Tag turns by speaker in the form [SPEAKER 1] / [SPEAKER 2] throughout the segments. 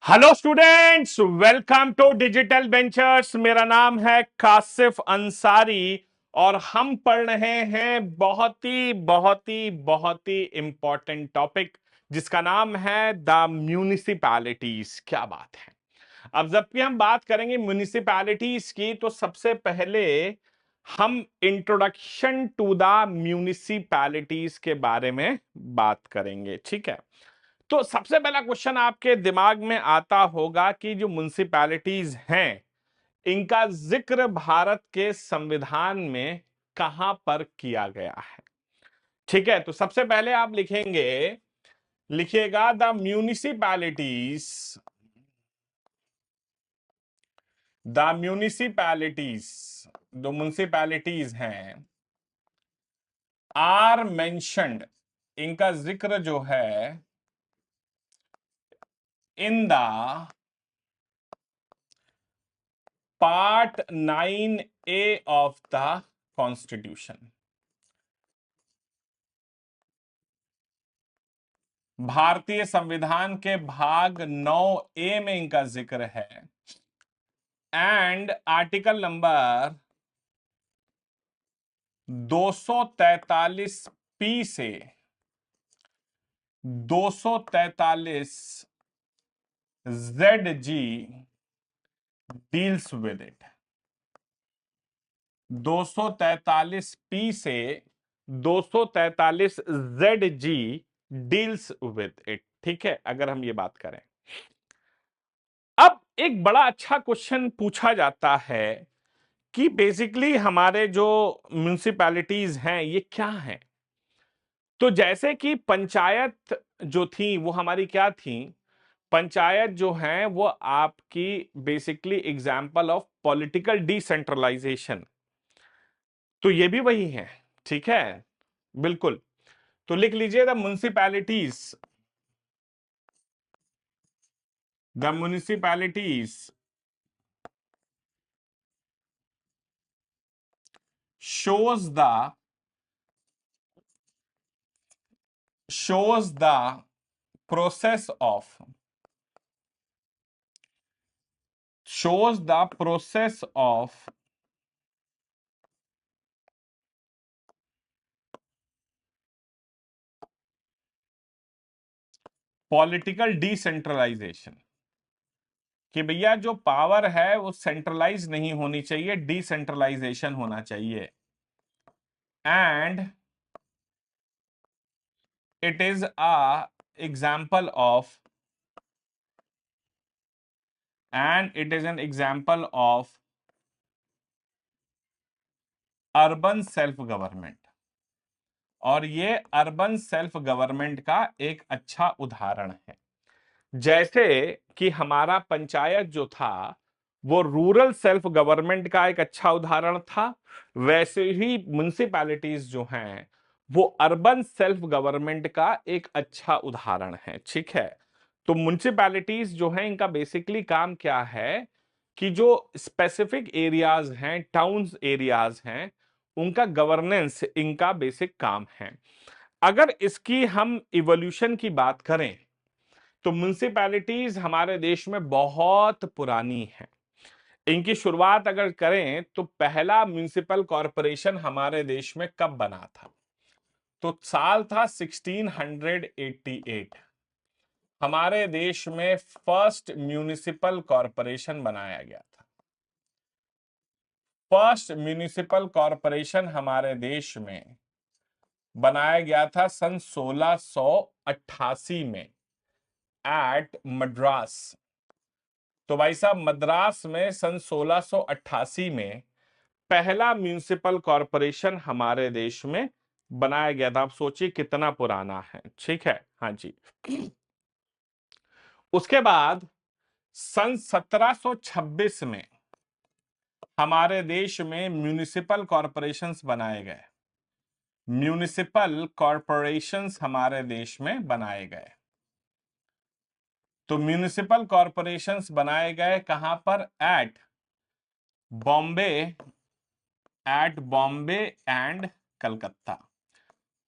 [SPEAKER 1] Hello students, welcome to digital ventures. मेरा नाम है कासिफ अंसारी और हम पढ़ रहे हैं बहुत ही इंपॉर्टेंट टॉपिक जिसका नाम है द म्यूनिसिपैलिटीज। क्या बात है। अब जबकि हम बात करेंगे म्यूनिसिपैलिटीज की तो सबसे पहले हम इंट्रोडक्शन टू द म्यूनिसिपैलिटीज के बारे में बात करेंगे। ठीक है, तो सबसे पहला क्वेश्चन आपके दिमाग में आता होगा कि जो म्युनिसिपैलिटीज हैं इनका जिक्र भारत के संविधान में कहां पर किया गया है। ठीक है, तो सबसे पहले आप लिखिएगा द म्यूनिसिपैलिटीज जो म्युनिसिपैलिटीज हैं आर मेंशन्ड, इनका जिक्र जो है in the part 9A of the constitution. भारतीय संविधान के भाग 9A में इनका जिक्र है एंड आर्टिकल नंबर 243 से 243 ZG deals with it. 243P से 243ZG डील्स विद इट। ठीक है, अगर हम ये बात करें, अब एक बड़ा अच्छा क्वेश्चन पूछा जाता है कि बेसिकली हमारे जो म्युनिसिपैलिटीज हैं ये क्या हैं। तो जैसे कि पंचायत जो थी वो हमारी क्या थी, पंचायत जो है वो आपकी basically example of political decentralisation, तो ये भी वही है। ठीक है, बिल्कुल। तो लिख लीजिए the municipalities shows the process of political decentralisation, कि भैया जो पावर है वो सेंट्रलाइज नहीं होनी चाहिए, डिसेंट्रलाइजेशन होना चाहिए। And it is a example of urban self government, और ये अर्बन सेल्फ गवर्नमेंट का एक अच्छा उदाहरण है। जैसे कि हमारा पंचायत जो था वो रूरल सेल्फ गवर्नमेंट का एक अच्छा उदाहरण था, वैसे ही म्युनिसिपैलिटीज जो हैं वो अर्बन सेल्फ गवर्नमेंट का एक अच्छा उदाहरण है। ठीक है, तो म्युनिसिपैलिटीज जो हैं इनका बेसिकली काम क्या है कि जो स्पेसिफिक एरियाज हैं, टाउन्स एरियाज हैं, उनका गवर्नेंस इनका बेसिक काम है। अगर इसकी हम इवोल्यूशन की बात करें तो म्युनिसिपैलिटीज हमारे देश में बहुत पुरानी है। इनकी शुरुआत अगर करें तो पहला म्युनिसिपल कॉरपोरेशन हमारे देश में कब बना था, तो साल था 1688। हमारे देश में फर्स्ट म्युनिसिपल कॉरपोरेशन बनाया गया था। फर्स्ट म्युनिसिपल कॉरपोरेशन हमारे देश में बनाया गया था सन 1688 में एट मद्रास। तो भाई साहब, मद्रास में सन 1688 में पहला म्युनिसिपल कॉरपोरेशन हमारे देश में बनाया गया था। आप सोचिए कितना पुराना है। ठीक है, हाँ जी। उसके बाद सन 1726 में हमारे देश में म्युनिसिपल कॉरपोरेशंस बनाए गए। म्युनिसिपल कॉरपोरेशंस हमारे देश में बनाए गए। तो म्युनिसिपल कॉरपोरेशंस बनाए गए कहां पर, बॉम्बे एट बॉम्बे एंड कलकत्ता।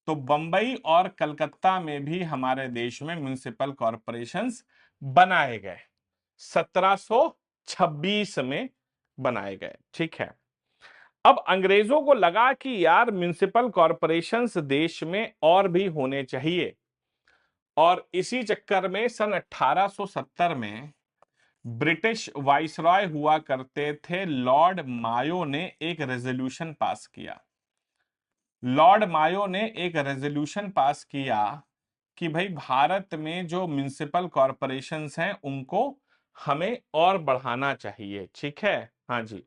[SPEAKER 1] तो बंबई और कलकत्ता में भी हमारे देश में म्युनिसिपल कॉरपोरेशंस बनाए गए। 1726 में बनाए गए। ठीक है। अब अंग्रेजों को लगा कि यार म्युनिसिपल कॉरपोरेशंस देश में और भी होने चाहिए, और इसी चक्कर में सन 1870 में ब्रिटिश वाइसरॉय हुआ करते थे लॉर्ड मायो ने एक रेजोल्यूशन पास किया। लॉर्ड मायो ने एक रेजोल्यूशन पास किया कि भाई भारत में जो म्युनिसिपल कॉरपोरेशंस हैं उनको हमें और बढ़ाना चाहिए। ठीक है, हाँ जी,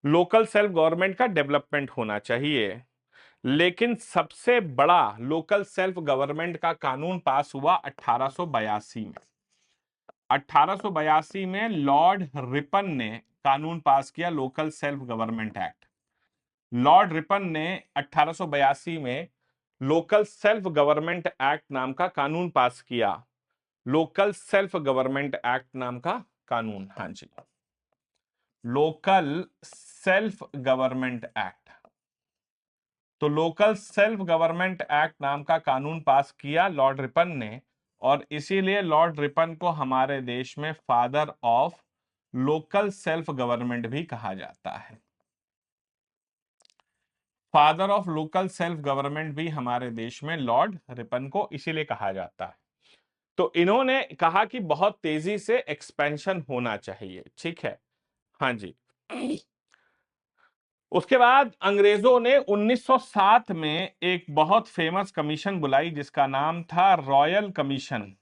[SPEAKER 1] लोकल सेल्फ गवर्नमेंट का डेवलपमेंट होना चाहिए। लेकिन सबसे बड़ा लोकल सेल्फ गवर्नमेंट का कानून पास हुआ 1882 में। 1882 में लॉर्ड रिपन ने कानून पास किया, local self government act. Lord Ripon ने 1882 में लोकल सेल्फ गवर्नमेंट एक्ट नाम का कानून पास किया। लोकल सेल्फ गवर्नमेंट एक्ट नाम का कानून, हाँ जी, लोकल सेल्फ गवर्नमेंट एक्ट। तो लोकल सेल्फ गवर्नमेंट एक्ट नाम का कानून पास किया लॉर्ड रिपन ने, और इसीलिए लॉर्ड रिपन को हमारे देश में father of local self government भी कहा जाता है। Father of local self government भी हमारे देश में लॉर्ड रिपन को इसीलिए कहा जाता है। तो इन्होंने कहा कि बहुत तेजी से एक्सपेंशन होना चाहिए। ठीक है, हाँ जी। उसके बाद अंग्रेजों ने 1907 में एक बहुत फेमस कमीशन बुलाई जिसका नाम था रॉयल कमीशन।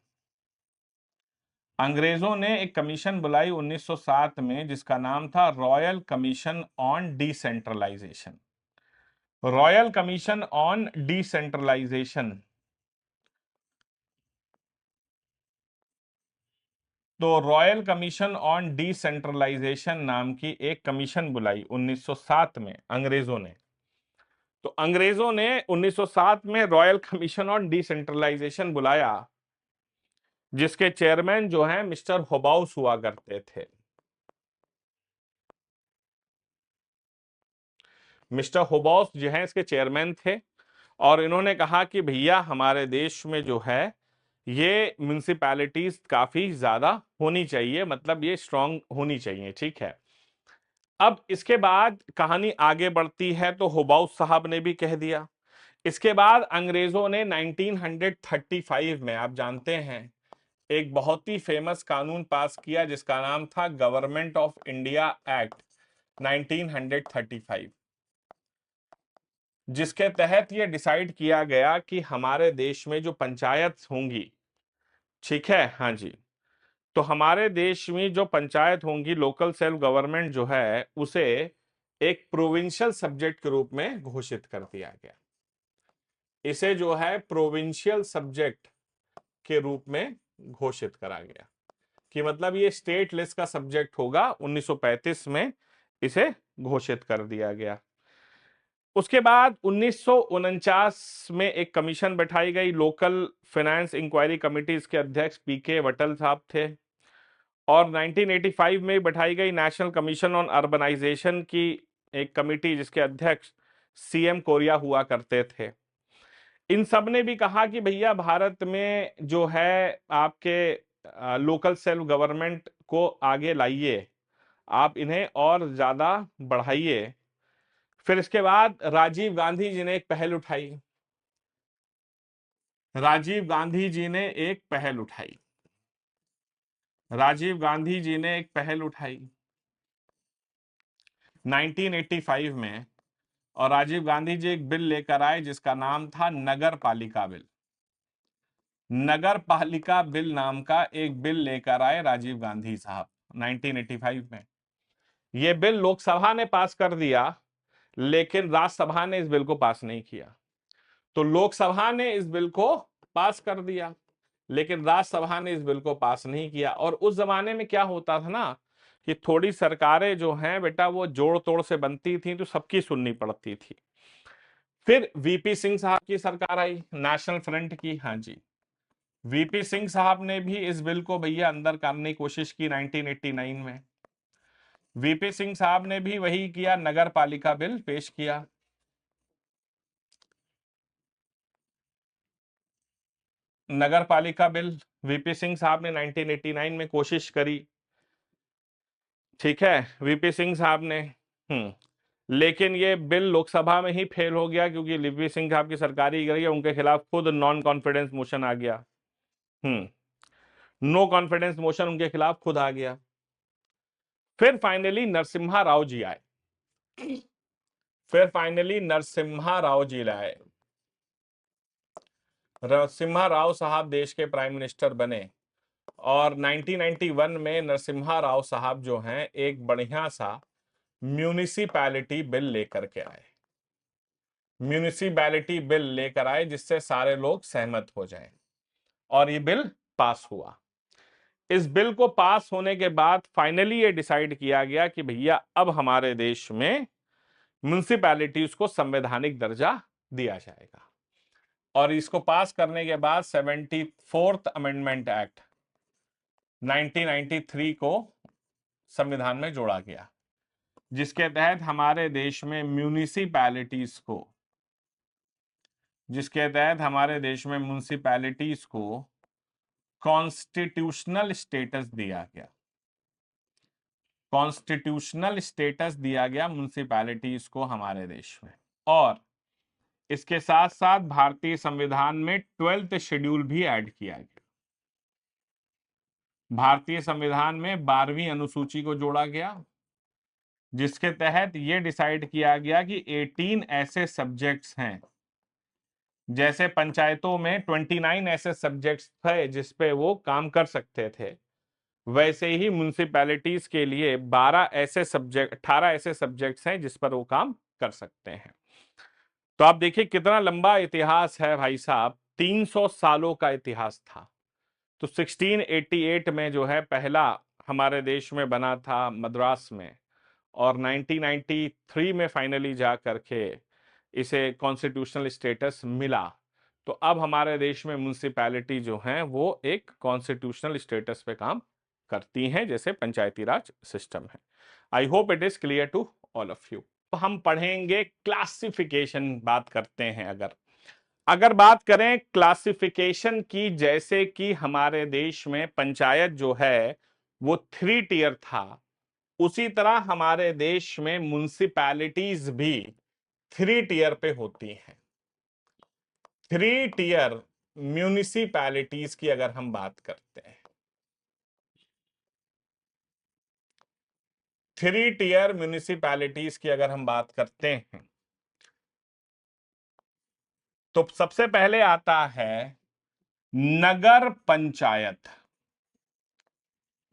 [SPEAKER 1] अंग्रेजों ने एक कमीशन बुलाई 1907 में जिसका नाम था royal commission on decentralisation. Royal commission on decentralisation. तो रॉयल कमीशन ऑन डिसेंट्रलाइजेशन नाम की एक कमीशन बुलाई 1907 में अंग्रेजों ने। तो अंग्रेजों ने 1907 में रॉयल कमीशन ऑन डिसेंट्रलाइजेशन बुलाया, जिसके चेयरमैन जो हैं मिस्टर होबाउस हुआ करते थे। मिस्टर होबाउस जो है इसके चेयरमैन थे, और इन्होंने कहा कि भैया हमारे देश में जो है ये म्युनिसिपैलिटीज काफी ज्यादा होनी चाहिए, मतलब ये स्ट्रांग होनी चाहिए। ठीक है। अब इसके बाद कहानी आगे बढ़ती है, तो होबाउस साहब ने भी कह दिया। इसके बाद अंग्रेजों ने 1935 में, आप जानते हैं, एक बहुत ही फेमस कानून पास किया जिसका नाम था गवर्नमेंट ऑफ इंडिया एक्ट 1935, जिसके तहत यह डिसाइड किया गया कि हमारे देश में जो पंचायत होंगी, ठीक है, हाँ जी, तो हमारे देश में जो पंचायत होंगी, लोकल सेल्फ गवर्नमेंट जो है, उसे एक प्रोविंशियल सब्जेक्ट के रूप में घोषित कर दिया गया। इसे जो है प्रोविंशियल सब्जेक्ट के रूप में घोषित करा गया, कि मतलब ये स्टेट लिस्ट का सब्जेक्ट होगा। 1935 में इसे घोषित कर दिया गया। उसके बाद 1949 में एक कमीशन बैठाई गई, लोकल फाइनेंस इंक्वायरी कमेटी। इसके अध्यक्ष पीके वटल साहब थे। और 1985 में बैठाई गई नेशनल कमीशन ऑन अर्बनाइजेशन की एक कमेटी, जिसके अध्यक्ष सीएम कोरिया हुआ करते थे। इन सब ने भी कहा कि भैया भारत में जो है आपके लोकल सेल्फ गवर्नमेंट को आगे लाइए, आप इन्हें और ज्यादा बढ़ाइए। फिर इसके बाद राजीव गांधी जी ने एक पहल उठाई। राजीव गांधी जी ने एक पहल उठाई। राजीव गांधी जी ने एक पहल उठाई 1985 में, और राजीव गांधी जी एक बिल लेकर आए जिसका नाम था नगर पालिका बिल। नगर पालिका बिल नाम का एक बिल लेकर आए राजीव गांधी साहब 1985 में। यह बिल लोकसभा ने पास कर दिया, लेकिन राज्यसभा ने इस बिल को पास नहीं किया। तो लोकसभा ने इस बिल को पास कर दिया, लेकिन राज्यसभा ने इस बिल को पास नहीं किया। और उस जमाने में क्या होता था ना, कि थोड़ी सरकारें जो हैं बेटा वो जोड़ तोड़ से बनती थी, तो सबकी सुननी पड़ती थी। फिर वीपी सिंह साहब की सरकार आई, नेशनल फ्रंट की, हाँ जी। वीपी सिंह साहब ने भी इस बिल को भैया अंदर करने की कोशिश की 1989 में। वीपी सिंह साहब ने भी वही किया, नगर पालिका बिल पेश किया। नगर पालिका बिल वीपी सिंह साहब ने 1989 में कोशिश करी, ठीक है, वीपी सिंह साहब ने। लेकिन ये बिल लोकसभा में ही फेल हो गया क्योंकि वीपी सिंह साहब की सरकार ही गई, उनके खिलाफ खुद नॉन कॉन्फिडेंस मोशन आ गया। नो कॉन्फिडेंस मोशन उनके खिलाफ खुद आ गया। फिर फाइनली नरसिम्हा राव जी आए। नरसिम्हा राव साहब देश के प्राइम मिनिस्टर बने और 1991 में नरसिम्हा राव साहब जो हैं एक बढ़िया सा म्यूनिसिपैलिटी बिल लेकर के आए। म्यूनिसिपैलिटी बिल लेकर आए जिससे सारे लोग सहमत हो जाएं और ये बिल पास हुआ। इस बिल को पास होने के बाद फाइनली ये डिसाइड किया गया कि भैया अब हमारे देश में म्यूनिसिपैलिटीज को संवैधानिक दर्जा दिया जाएगा। और इसको पास करने के बाद 74th अमेंडमेंट एक्ट 1993 को संविधान में जोड़ा गया, जिसके तहत हमारे देश में म्यूनिसिपैलिटीज को कॉन्स्टिट्यूशनल स्टेटस दिया गया। कॉन्स्टिट्यूशनल स्टेटस दिया गया म्यूनिसिपैलिटीज को हमारे देश में। और इसके साथ साथ भारतीय संविधान में 12th शेड्यूल भी ऐड किया गया। भारतीय संविधान में 12वीं अनुसूची को जोड़ा गया, जिसके तहत यह डिसाइड किया गया कि 18 ऐसे सब्जेक्ट्स हैं, जैसे पंचायतों में 29 ऐसे सब्जेक्ट्स थे जिसपे वो काम कर सकते थे, वैसे ही म्यूनिसिपैलिटीज के लिए 18 ऐसे सब्जेक्ट्स हैं जिस पर वो काम कर सकते हैं। तो आप देखिए कितना लंबा इतिहास है भाई साहब, 300 सालों का इतिहास था। तो 1688 में जो है पहला हमारे देश में बना था मद्रास में, और 1993 में फाइनली जा करके इसे कॉन्स्टिट्यूशनल स्टेटस मिला। तो अब हमारे देश में म्यूनिसिपैलिटी जो हैं वो एक कॉन्स्टिट्यूशनल स्टेटस पे काम करती हैं, जैसे पंचायती राज सिस्टम है। I hope it is clear to all of you. तो हम पढ़ेंगे क्लासिफिकेशन, बात करते हैं। अगर बात करें क्लासिफिकेशन की, जैसे कि हमारे देश में पंचायत जो है वो 3 टियर था, उसी तरह हमारे देश में म्युनिसिपैलिटीज भी 3 टियर पे होती हैं। 3 टियर म्यूनिसिपैलिटीज की अगर हम बात करते हैं, 3 टियर म्यूनिसिपैलिटीज की अगर हम बात करते हैं, तो सबसे पहले आता है नगर पंचायत।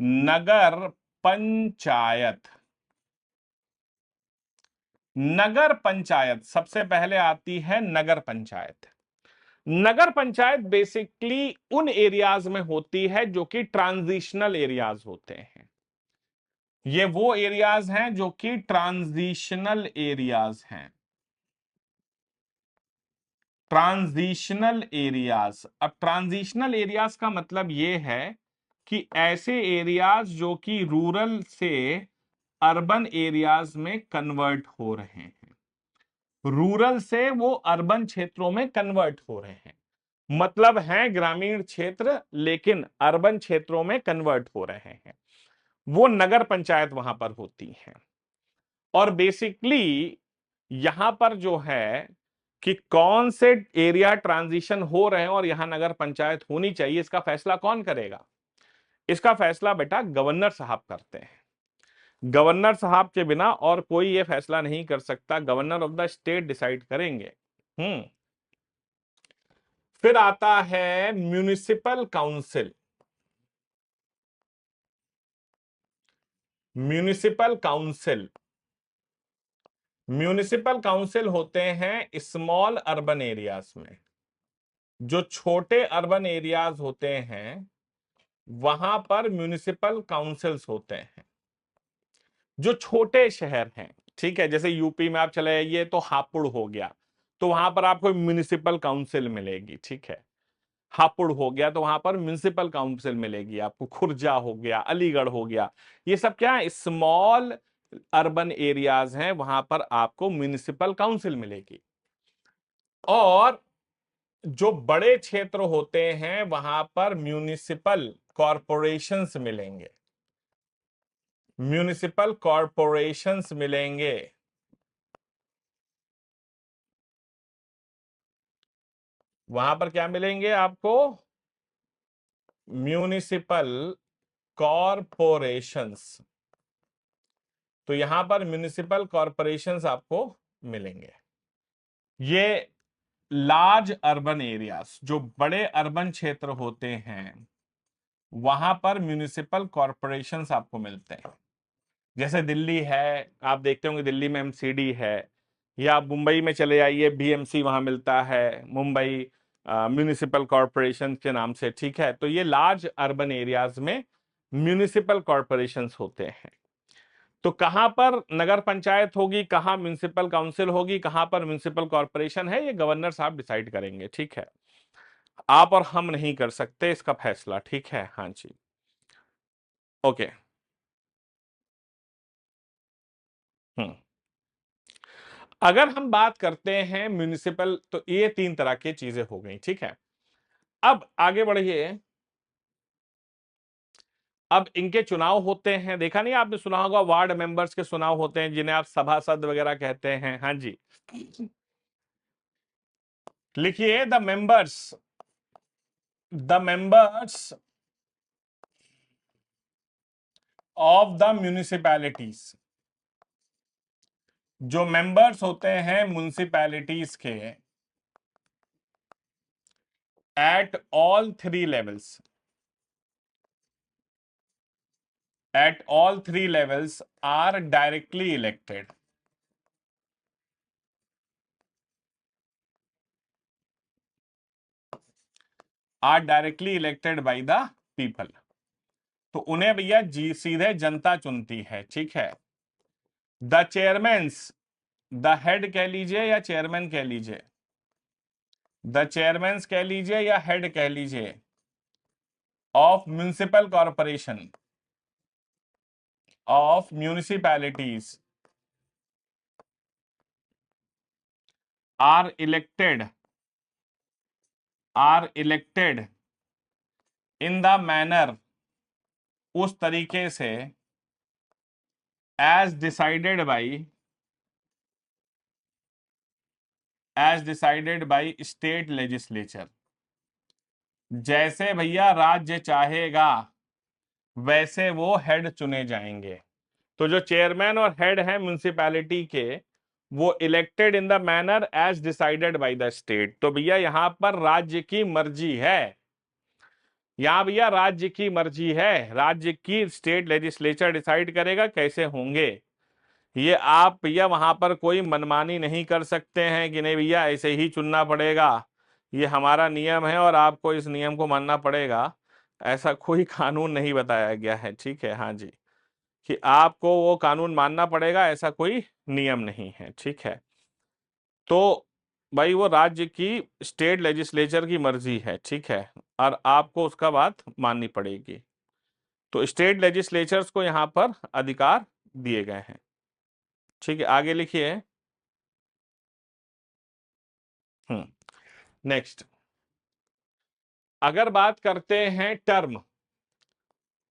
[SPEAKER 1] नगर पंचायत, नगर पंचायत सबसे पहले आती है। नगर पंचायत, नगर पंचायत बेसिकली उन एरियाज में होती है जो कि ट्रांजिशनल एरियाज होते हैं। ये वो एरियाज हैं जो कि ट्रांजिशनल एरियाज हैं। ट्रांजिशनल एरियाज, अब ट्रांजिशनल एरियाज का मतलब ये है कि ऐसे एरियाज जो कि रूरल से अर्बन एरियाज में कन्वर्ट हो रहे हैं। रूरल से वो अर्बन क्षेत्रों में कन्वर्ट हो रहे हैं, मतलब हैं ग्रामीण क्षेत्र लेकिन अर्बन क्षेत्रों में कन्वर्ट हो रहे हैं, वो नगर पंचायत वहां पर होती हैं। और बेसिकली यहां पर जो है कि कौन से एरिया ट्रांजिशन हो रहे हैं और यहां नगर पंचायत होनी चाहिए, इसका फैसला कौन करेगा? इसका फैसला बेटा गवर्नर साहब करते हैं। गवर्नर साहब के बिना और कोई ये फैसला नहीं कर सकता, governor of the state decide करेंगे। फिर आता है municipal council. Municipal council, municipal council होते हैं स्मॉल अर्बन एरियाज में। जो छोटे अर्बन एरियाज होते हैं वहां पर म्युनिसिपल काउंसिल्स होते हैं। जो छोटे शहर हैं, ठीक है, जैसे यूपी में आप चले जाइए तो हापुड़ हो गया, तो वहां पर आपको म्युनिसिपल काउंसिल मिलेगी। ठीक है, हापुड़ हो गया तो वहां पर म्युनिसिपल काउंसिल मिलेगी आपको। खुर्जा हो गया, अलीगढ़ हो गया, ये सब क्या है, स्मॉल अर्बन एरियाज हैं, वहां पर आपको म्युनिसिपल काउंसिल मिलेगी। और जो बड़े क्षेत्र होते हैं वहां पर म्युनिसिपल कॉरपोरेशंस मिलेंगे। म्यूनिसिपल कॉरपोरेशंस मिलेंगे। वहां पर क्या मिलेंगे आपको? Municipal corporations. तो यहां पर म्यूनिसिपल कॉरपोरेशंस आपको मिलेंगे। ये लार्ज अर्बन एरियाज, जो बड़े अर्बन क्षेत्र होते हैं, वहां पर म्यूनिसिपल कॉरपोरेशंस आपको मिलते हैं। जैसे दिल्ली है, आप देखते होंगे दिल्ली में एमसीडी है, या आप मुंबई में चले जाइए, बीएमसी वहां मिलता है, मुंबई म्यूनिसिपल कॉरपोरेशन के नाम से, ठीक है। तो ये लार्ज अर्बन एरियाज में म्यूनिसिपल कॉरपोरेशंस होते हैं। तो कहां पर नगर पंचायत होगी, कहां म्युनिसिपल काउंसिल होगी, कहां पर म्युनिसिपल कॉरपोरेशन है, ये गवर्नर साहब डिसाइड करेंगे, ठीक है। आप और हम नहीं कर सकते इसका फैसला, ठीक है। हाँ जी, ओके। हम्म अगर हम बात करते हैं म्युनिसिपल, तो ये तीन तरह की चीजें हो गई, ठीक है। अब आगे बढ़िए। अब इनके चुनाव होते हैं, देखा नहीं आपने, सुना होगा वार्ड मेंबर्स के चुनाव होते हैं, जिन्हें आप सभासद वगैरह कहते हैं। हाँ जी, लिखिए the members of the municipalities. जो मेंबर्स होते हैं म्यूनिसिपैलिटीज के, at all three levels, are directly elected. Are directly elected by the people. तो उन्हें भैया जी सीधे जनता चुनती है, ठीक है। द चेयरमैन्स, द हेड कह लीजिए या चेयरमैन कह लीजिए, द चेयरमैन्स कह लीजिए या हेड कह लीजिए, of municipal corporation, of municipalities, are elected, in the manner, उस तरीके से, as decided by state legislature. जैसे भैया राज्य चाहेगा वैसे वो हेड चुने जाएंगे। तो जो चेयरमैन और हेड है म्युनिसिपैलिटी के, वो elected in the manner as decided by the state. तो भैया यहां पर राज्य की मर्जी है, यहां भैया राज्य की मर्जी है, राज्य की स्टेट लेजिस्लेचर डिसाइड करेगा कैसे होंगे। ये आप भैया वहां पर कोई मनमानी नहीं कर सकते हैं कि नहीं भैया ऐसे ही चुनना पड़ेगा, ये हमारा नियम है और आपको इस नियम को मानना पड़ेगा। ऐसा कोई कानून नहीं बताया गया है, ठीक है। हाँ जी, कि आपको वो कानून मानना पड़ेगा, ऐसा कोई नियम नहीं है, ठीक है। तो भाई वो राज्य की स्टेट लेजिस्लेचर की मर्जी है, ठीक है, और आपको उसका बात माननी पड़ेगी। तो स्टेट लेजिस्लेचर्स को यहां पर अधिकार दिए गए हैं, ठीक है। आगे लिखिए। नेक्स्ट, अगर बात करते हैं टर्म,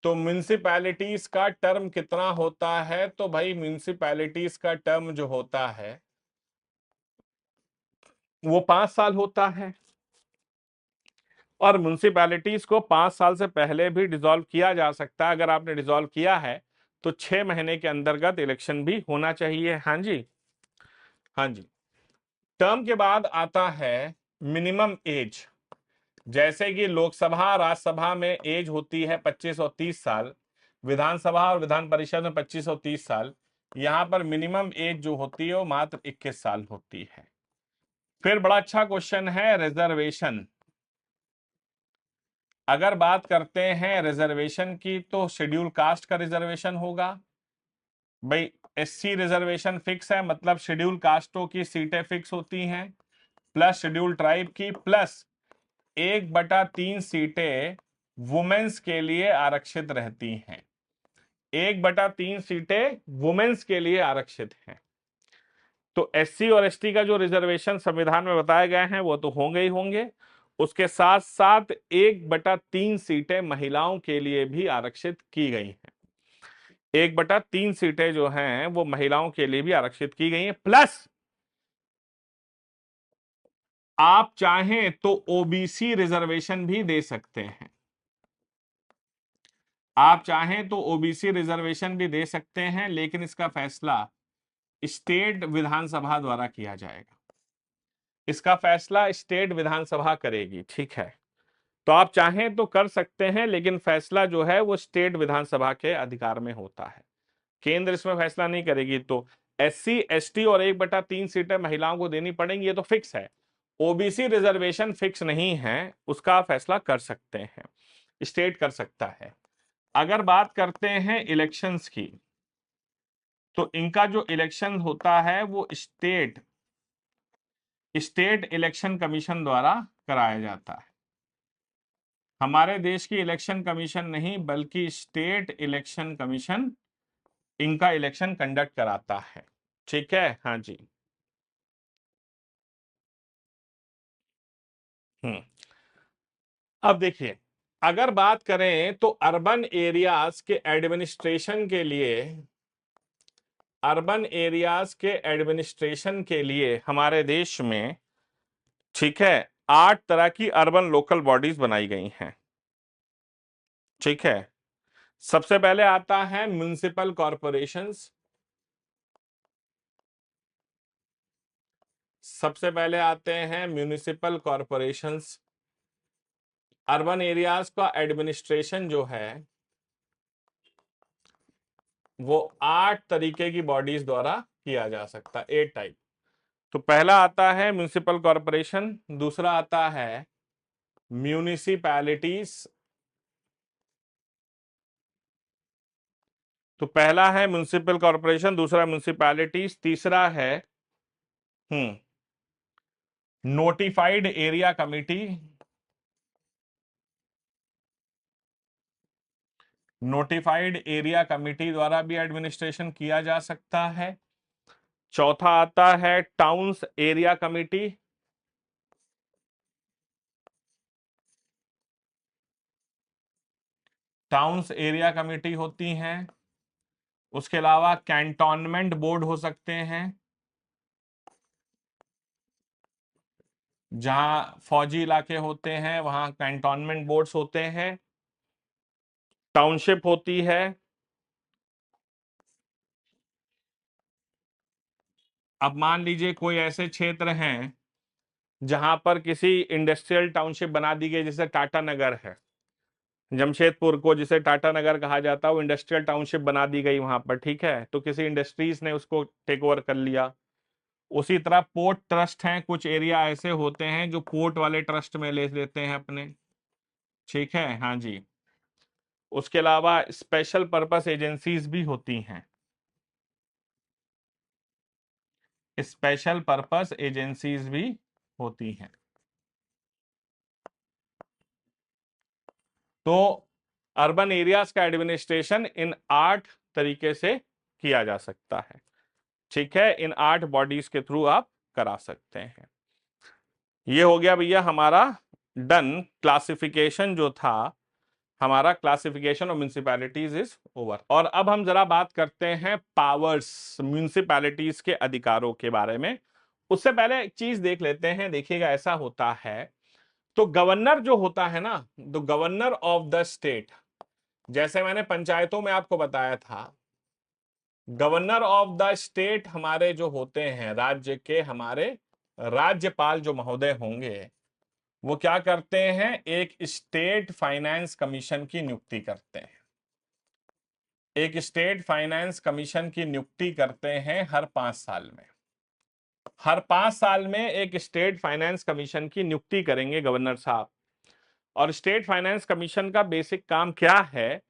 [SPEAKER 1] तो म्युनिसिपैलिटीज का टर्म कितना होता है? तो भाई म्युनिसिपैलिटीज का टर्म जो होता है वो 5 साल होता है, और म्युनिसिपैलिटीज को 5 साल से पहले भी डिसॉल्व किया जा सकता है। अगर आपने डिसॉल्व किया है तो 6 महीने के अंतर्गत इलेक्शन भी होना चाहिए। हाँ जी, हाँ जी। टर्म के बाद आता है मिनिमम एज। जैसे कि लोकसभा राज्यसभा में एज होती है 25 और 30 साल, विधानसभा और विधान परिषद में 25 और 30 साल, यहां पर मिनिमम एज जो होती है वो मात्र 21 साल होती है। फिर बड़ा अच्छा क्वेश्चन है रिजर्वेशन। अगर बात करते हैं रिजर्वेशन की, तो शेड्यूल कास्ट का रिजर्वेशन होगा भाई। एससी रिजर्वेशन फिक्स है, मतलब शेड्यूल कास्टों की सीटें फिक्स होती हैं, प्लस शेड्यूल ट्राइब की, प्लस 1/3 सीटें वुमेन्स के लिए आरक्षित रहती हैं। 1/3 सीटें वुमेन्स के लिए आरक्षित हैं। तो एससी और एसटी का जो रिजर्वेशन संविधान में बताए गए हैं वो तो होंगे ही होंगे, उसके साथ साथ 1/3 सीटें महिलाओं के लिए भी आरक्षित की गई हैं। 1/3 सीटें जो हैं वो महिलाओं के लिए भी आरक्षित की गई हैं, प्लस आप चाहें तो ओबीसी रिजर्वेशन भी दे सकते हैं। आप चाहें तो ओबीसी रिजर्वेशन भी दे सकते हैं, लेकिन इसका फैसला स्टेट विधानसभा द्वारा किया जाएगा। इसका फैसला स्टेट विधानसभा करेगी, ठीक है। तो आप चाहें तो कर सकते हैं, लेकिन फैसला जो है वो स्टेट विधानसभा के अधिकार में होता है। केंद्र इसमें फैसला नहीं करेगी। तो एससी एसटी और 1/3 सीटें महिलाओं को देनी पड़ेंगी, ये तो फिक्स है। ओबीसी रिजर्वेशन फिक्स नहीं है, उसका फैसला कर सकते हैं, स्टेट कर सकता है। अगर बात करते हैं इलेक्शंस की, तो इनका जो इलेक्शन होता है वो स्टेट इलेक्शन कमीशन द्वारा कराया जाता है। हमारे देश की इलेक्शन कमीशन नहीं, बल्कि स्टेट इलेक्शन कमीशन इनका इलेक्शन कंडक्ट कराता है, ठीक है। हाँ जी। हम्म। अब देखिए, अगर बात करें तो अर्बन एरियाज के एडमिनिस्ट्रेशन के लिए हमारे देश में, ठीक है, 8 तरह की अर्बन लोकल बॉडीज बनाई गई हैं, ठीक है। सबसे पहले आता है म्युनिसिपल कॉरपोरेशंस। सबसे पहले आते हैं म्युनिसिपल कॉरपोरेशंस। अर्बन एरियाज का एडमिनिस्ट्रेशन जो है वो 8 तरीके की बॉडीज द्वारा किया जा सकता है, 8 टाइप। तो पहला आता है म्युनिसिपल कॉरपोरेशन, दूसरा आता है म्यूनिसिपैलिटीज। तो पहला है म्युनिसिपल कॉरपोरेशन, दूसरा म्युनिसिपैलिटीज, तीसरा है notified area committee. Notified area committee द्वारा भी एडमिनिस्ट्रेशन किया जा सकता है। चौथा आता है towns area committee. Towns area committee होती हैं। उसके अलावा कैंटोनमेंट बोर्ड हो सकते हैं, जहां फौजी इलाके होते हैं वहां कैंटोनमेंट बोर्ड्स होते हैं। टाउनशिप होती है। अब मान लीजिए कोई ऐसे क्षेत्र हैं जहां पर किसी इंडस्ट्रियल टाउनशिप बना दी गई, जैसे टाटा नगर है, जमशेदपुर को जिसे टाटा नगर कहा जाता है, वो इंडस्ट्रियल टाउनशिप बना दी गई वहां पर, ठीक है। तो किसी इंडस्ट्रीज ने उसको टेक ओवर कर लिया। उसी तरह पोर्ट ट्रस्ट हैं, कुछ एरिया ऐसे होते हैं जो पोर्ट वाले ट्रस्ट में ले लेते हैं अपने, ठीक है। हाँ जी। उसके अलावा स्पेशल पर्पस एजेंसीज भी होती हैं। स्पेशल पर्पस एजेंसीज भी होती हैं। तो अर्बन एरियाज का एडमिनिस्ट्रेशन इन 8 तरीके से किया जा सकता है, ठीक है। इन 8 बॉडीज के थ्रू आप करा सकते हैं। ये हो गया भैया हमारा डन। क्लासिफिकेशन जो था, हमारा classification of municipalities is over. और अब हम जरा बात करते हैं पावर्स, म्युनिसिपैलिटीज के अधिकारों के बारे में। उससे पहले एक चीज देख लेते हैं। देखिएगा, ऐसा होता है, तो गवर्नर जो होता है ना, तो गवर्नर ऑफ द स्टेट, जैसे मैंने पंचायतों में आपको बताया था, गवर्नर ऑफ द स्टेट हमारे जो होते हैं राज्य के, हमारे राज्यपाल जो महोदय होंगे, वो क्या करते हैं, एक स्टेट फाइनेंस कमीशन की नियुक्ति करते हैं। एक स्टेट फाइनेंस कमीशन की नियुक्ति करते हैं हर 5 साल में। हर 5 साल में एक स्टेट फाइनेंस कमीशन की नियुक्ति करेंगे गवर्नर साहब। और स्टेट फाइनेंस कमीशन का बेसिक काम क्या है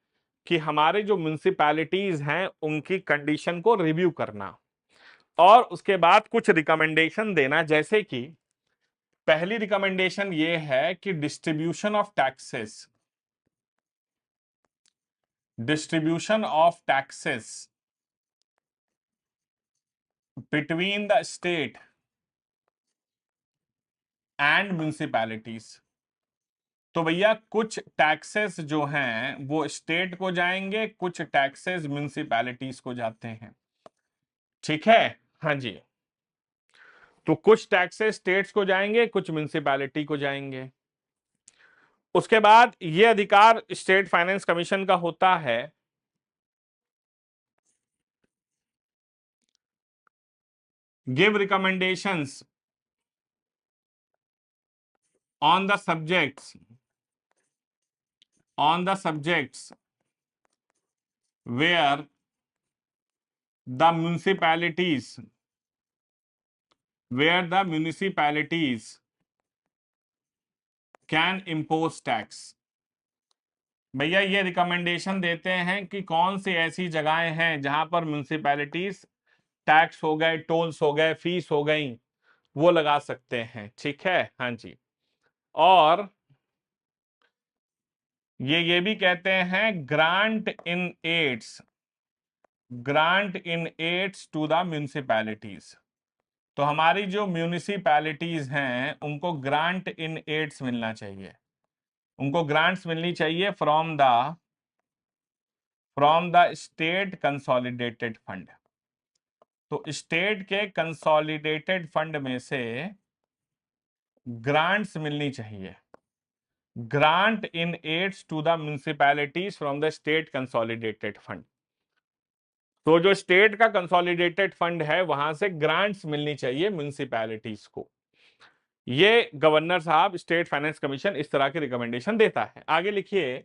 [SPEAKER 1] कि हमारे जो म्युनिसिपैलिटीज हैं उनकी कंडीशन को रिव्यू करना, और उसके बाद कुछ रिकमेंडेशन देना। जैसे कि पहली रिकमेंडेशन ये है कि distribution of taxes between the state and municipalities. तो भैया कुछ टैक्सेस जो हैं वो स्टेट को जाएंगे, कुछ टैक्सेस म्युनिसिपैलिटीज को जाते हैं। ठीक है, हाँ जी। तो कुछ टैक्सेस स्टेट्स को जाएंगे, कुछ म्युनिसिपैलिटी को जाएंगे। उसके बाद ये अधिकार स्टेट फाइनेंस कमीशन का होता है give recommendations on the subjects where the municipalities can impose tax। भैया ये रिकमेंडेशन देते हैं कि कौन सी ऐसी जगहें हैं जहां पर म्युनिसिपैलिटीज टैक्स हो गए, टोल्स हो गए, फीस हो गई, वो लगा सकते हैं। ठीक है, हाँ जी। और ये भी कहते हैं grant in aids to the municipalities. तो हमारी जो म्यूनिसिपैलिटीज हैं उनको ग्रांट इन एड्स मिलना चाहिए, उनको ग्रांट्स मिलनी चाहिए from the state consolidated fund. तो स्टेट के कंसोलिडेटेड फंड में से ग्रांट्स मिलनी चाहिए, grant in aids to the municipalities from the state consolidated fund. तो जो स्टेट का कंसोलिडेटेड फंड है वहां से ग्रांट्स मिलनी चाहिए म्यूनिसिपैलिटीज को। ये गवर्नर साहब, स्टेट फाइनेंस कमीशन इस तरह की रिकमेंडेशन देता है। आगे लिखिए,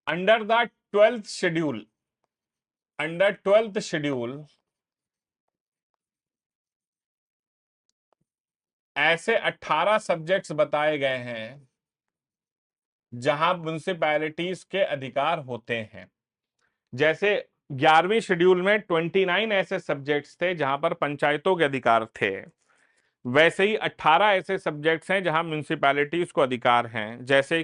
[SPEAKER 1] under the 12th schedule, under 12th schedule ऐसे 18 सब्जेक्ट्स बताए गए हैं जहां म्युनिसिपैलिटीज के अधिकार होते हैं। जैसे 11वीं शेड्यूल में 29 ऐसे सब्जेक्ट्स थे जहां पर पंचायतों के अधिकार थे, वैसे ही 18 ऐसे सब्जेक्ट्स हैं जहां म्युनिसिपैलिटीज को अधिकार हैं। जैसे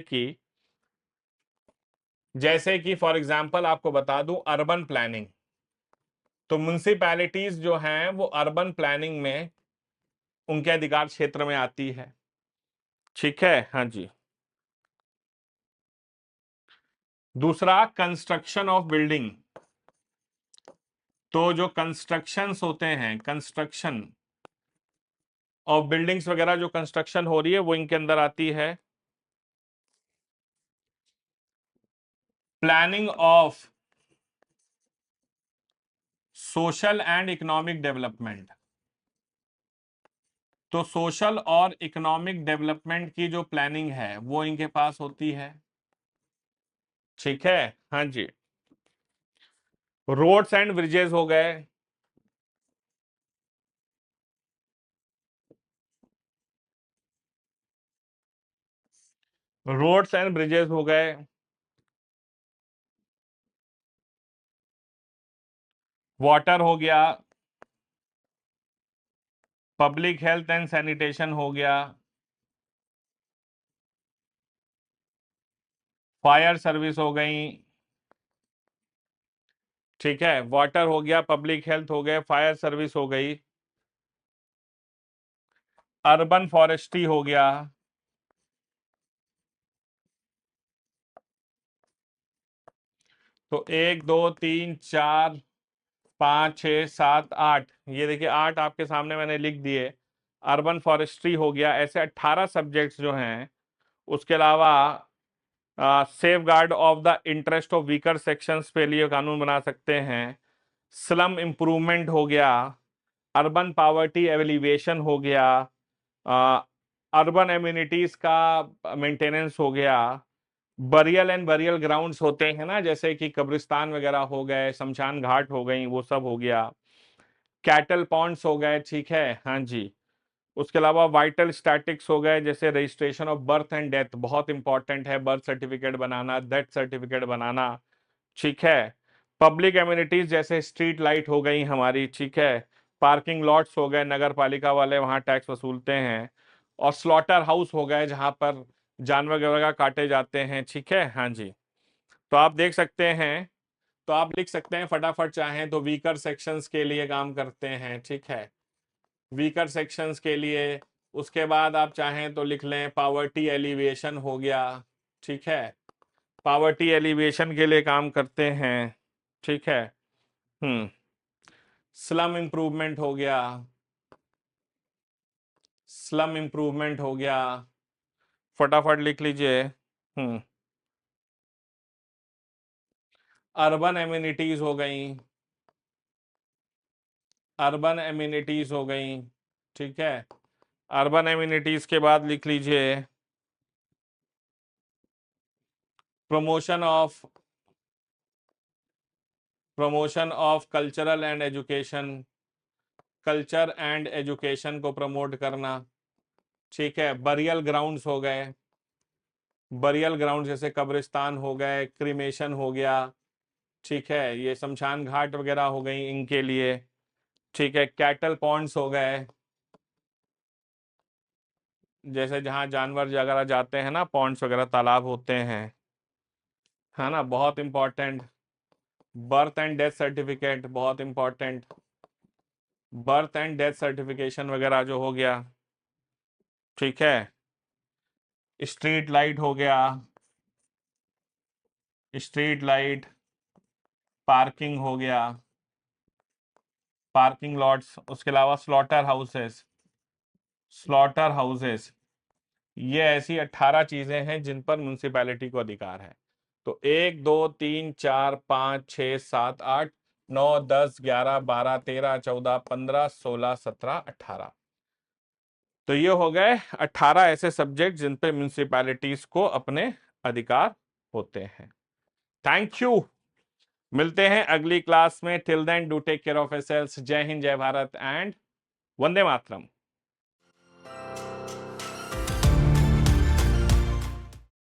[SPEAKER 1] कि फॉर एग्जांपल आपको बता दूं, अर्बन प्लानिंग। तो म्युनिसिपैलिटीज जो हैं वो अर्बन प्लानिंग में उनके अधिकार क्षेत्र में आती है। ठीक है, हाँ जी। दूसरा, कंस्ट्रक्शन ऑफ बिल्डिंग। तो जो कंस्ट्रक्शंस होते हैं, कंस्ट्रक्शन ऑफ बिल्डिंग्स वगैरह जो कंस्ट्रक्शन हो रही है वो इनके अंदर आती है। Planning of social and economic development. तो सोशल और इकोनॉमिक डेवलपमेंट की जो प्लानिंग है वो इनके पास होती है। ठीक है, हाँ जी। रोड्स एंड ब्रिजेस हो गए, रोड्स एंड ब्रिजेस हो गए, वाटर हो गया, पब्लिक हेल्थ एंड सैनिटेशन हो गया, फायर सर्विस हो गई। ठीक है, वाटर हो गया, पब्लिक हेल्थ हो गए, फायर सर्विस हो गई, अर्बन फॉरेस्ट्री हो गया। तो 1 2 3 4 5 6 7 8, ये देखिए 8 आपके सामने मैंने लिख दिए। अर्बन फॉरेस्ट्री हो गया। ऐसे 18 सब्जेक्ट्स जो हैं। उसके अलावा safe guard of the interest of weaker sections पे लिए कानून बना सकते हैं। स्लम इंप्रूवमेंट हो गया, अर्बन पावर्टी एलिवेशन हो गया, अर्बन एम्यूनिटीज का मेंटेनेंस हो गया, बरियल एंड बरियल ग्राउंड्स होते हैं ना, जैसे कि कब्रिस्तान वगैरह हो गए, शमशान घाट हो गई, वो सब हो गया, कैटल पॉन्ड्स हो गए। ठीक है, हाँ जी। उसके अलावा वाइटल स्टैटिक्स हो गए, जैसे registration of birth and death, बहुत इंपॉर्टेंट है, बर्थ सर्टिफिकेट बनाना, डेथ सर्टिफिकेट बनाना। ठीक है, पब्लिक एम्यूनिटीज जैसे स्ट्रीट लाइट हो गई हमारी। ठीक है, पार्किंग लॉट्स हो गए, नगर पालिका वाले वहां टैक्स वसूलते हैं। और स्लॉटर हाउस हो गए जहां पर जानवर वगैरह काटे जाते हैं। ठीक है, हाँ जी। तो आप देख सकते हैं, तो आप लिख सकते हैं फटाफट, चाहें तो वीकर सेक्शंस के लिए काम करते हैं। ठीक है, वीकर सेक्शंस के लिए उसके बाद आप चाहें तो लिख लें पावर्टी एलिवेशन हो गया, ठीक है, पावर्टी एलिवेशन के लिए काम करते हैं, ठीक है। स्लम इंप्रूवमेंट हो गया, स्लम इंप्रूवमेंट हो गया, फटाफट लिख लीजिए। अर्बन एम्यूनिटीज हो गई, अर्बन एम्यूनिटीज हो गई, ठीक है। अर्बन एम्यूनिटीज के बाद लिख लीजिए promotion of cultural and education, culture and education को प्रमोट करना, ठीक है। बरियल ग्राउंड्स हो गए, बरियल ग्राउंड जैसे कब्रिस्तान हो गए, क्रिमेशन हो गया, ठीक है, ये शमशान घाट वगैरह हो गई इनके लिए, ठीक है। कैटल पॉन्ड्स हो गए, जैसे जहां जानवर वगैरह जाते हैं ना, पॉन्ड्स वगैरह तालाब होते हैं, है ना, बहुत important. Birth and death certificate बहुत important, birth and death certification वगैरह जो हो गया, ठीक है। स्ट्रीट लाइट हो गया, स्ट्रीट लाइट, पार्किंग हो गया, पार्किंग लॉट्स, उसके अलावा स्लॉटर हाउसेस, स्लॉटर हाउसेस, ये ऐसी 18 चीजें हैं जिन पर म्युनिसिपैलिटी को अधिकार है। तो 1 2 3 4 5 6 7 8 9 10 11 12 13 14 15 16 17 18। तो ये हो गए 18 ऐसे सब्जेक्ट जिन पे म्युनिसिपैलिटीज को अपने अधिकार होते हैं। थैंक यू, मिलते हैं अगली क्लास में। Till then do take care of yourselves. जय हिंद, जय भारत एंड वंदे मातरम।